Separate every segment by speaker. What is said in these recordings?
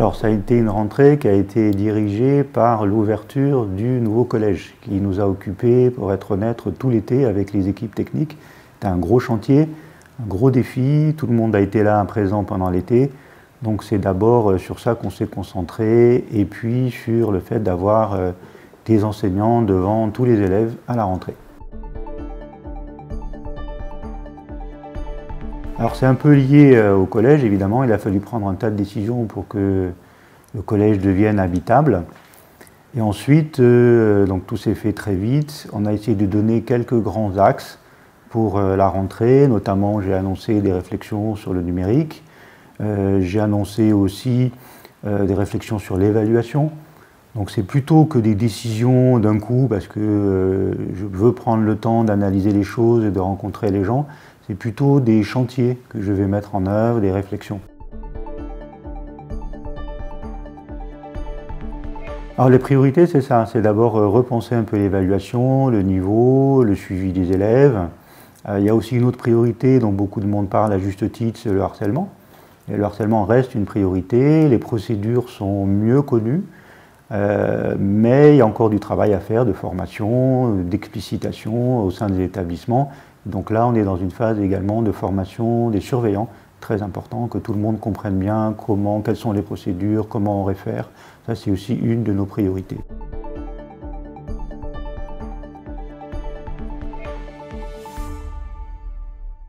Speaker 1: Alors ça a été une rentrée qui a été dirigée par l'ouverture du nouveau collège qui nous a occupés, pour être honnête, tout l'été avec les équipes techniques. C'était un gros chantier, un gros défi, tout le monde a été là présent pendant l'été. Donc c'est d'abord sur ça qu'on s'est concentré et puis sur le fait d'avoir des enseignants devant tous les élèves à la rentrée. Alors c'est un peu lié au collège, évidemment. Il a fallu prendre un tas de décisions pour que le collège devienne habitable. Et ensuite, donc tout s'est fait très vite. On a essayé de donner quelques grands axes pour la rentrée. Notamment, j'ai annoncé des réflexions sur le numérique. J'ai annoncé aussi des réflexions sur l'évaluation. Donc c'est plutôt que des décisions d'un coup, parce que je veux prendre le temps d'analyser les choses et de rencontrer les gens. C'est plutôt des chantiers que je vais mettre en œuvre, des réflexions. Alors les priorités, c'est ça, c'est d'abord repenser un peu l'évaluation, le niveau, le suivi des élèves. Il y a aussi une autre priorité dont beaucoup de monde parle à juste titre, c'est le harcèlement. Et le harcèlement reste une priorité, les procédures sont mieux connues, mais il y a encore du travail à faire de formation, d'explicitation au sein des établissements. Donc là, on est dans une phase également de formation des surveillants, très important, que tout le monde comprenne bien quelles sont les procédures, comment on réfère. Ça, c'est aussi une de nos priorités.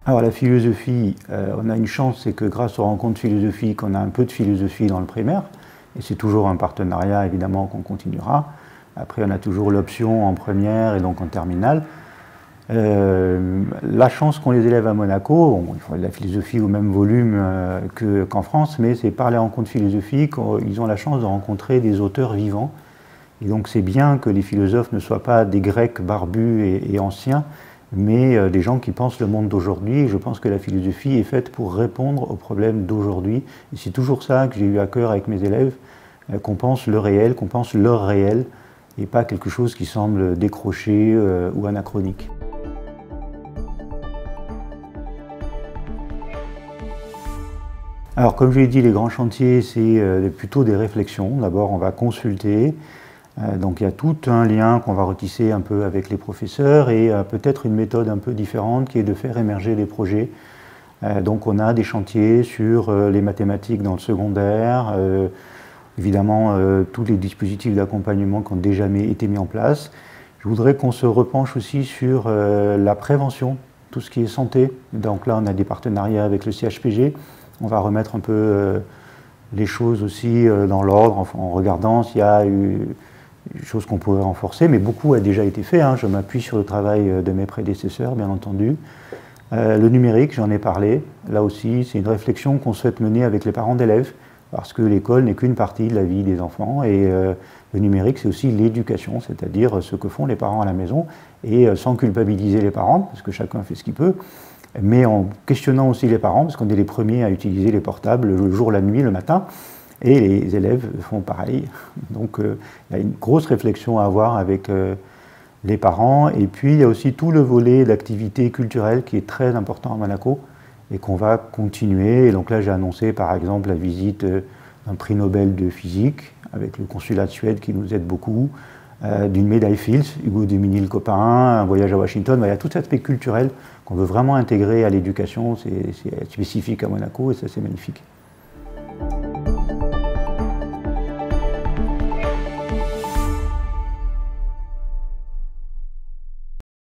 Speaker 1: Alors la philosophie, on a une chance, c'est que grâce aux rencontres philosophiques, on a un peu de philosophie dans le primaire, et c'est toujours un partenariat évidemment qu'on continuera. Après, on a toujours l'option en première et donc en terminale. La chance qu'ont les élèves à Monaco, bon, il faut de la philosophie au même volume qu'en France, mais c'est par les rencontres philosophiques, ils ont la chance de rencontrer des auteurs vivants. Et donc c'est bien que les philosophes ne soient pas des Grecs barbus et anciens, mais des gens qui pensent le monde d'aujourd'hui. Je pense que la philosophie est faite pour répondre aux problèmes d'aujourd'hui. Et c'est toujours ça que j'ai eu à cœur avec mes élèves, qu'on pense le réel, qu'on pense leur réel, et pas quelque chose qui semble décroché ou anachronique. Alors comme je l'ai dit, les grands chantiers, c'est plutôt des réflexions. D'abord, on va consulter. Donc il y a tout un lien qu'on va retisser un peu avec les professeurs et peut-être une méthode un peu différente qui est de faire émerger des projets. Donc on a des chantiers sur les mathématiques dans le secondaire, évidemment tous les dispositifs d'accompagnement qui ont déjà été mis en place. Je voudrais qu'on se repenche aussi sur la prévention, tout ce qui est santé. Donc là on a des partenariats avec le CHPG. On va remettre un peu les choses aussi dans l'ordre en regardant s'il y a eu des choses qu'on pourrait renforcer, mais beaucoup a déjà été fait. Je m'appuie sur le travail de mes prédécesseurs, bien entendu. Le numérique, j'en ai parlé. Là aussi, c'est une réflexion qu'on souhaite mener avec les parents d'élèves, parce que l'école n'est qu'une partie de la vie des enfants, et le numérique, c'est aussi l'éducation, c'est-à-dire ce que font les parents à la maison, et sans culpabiliser les parents, parce que chacun fait ce qu'il peut, mais en questionnant aussi les parents, parce qu'on est les premiers à utiliser les portables le jour, la nuit, le matin, et les élèves font pareil. Donc il y a une grosse réflexion à avoir avec les parents, et puis il y a aussi tout le volet d'activité culturelle qui est très important à Monaco, et qu'on va continuer. Et donc là j'ai annoncé par exemple la visite d'un prix Nobel de physique, avec le consulat de Suède qui nous aide beaucoup, d'une médaille Fields, Hugo Démini le copain, un voyage à Washington. Il y a tout cet aspect culturel qu'on veut vraiment intégrer à l'éducation, c'est spécifique à Monaco et ça c'est magnifique.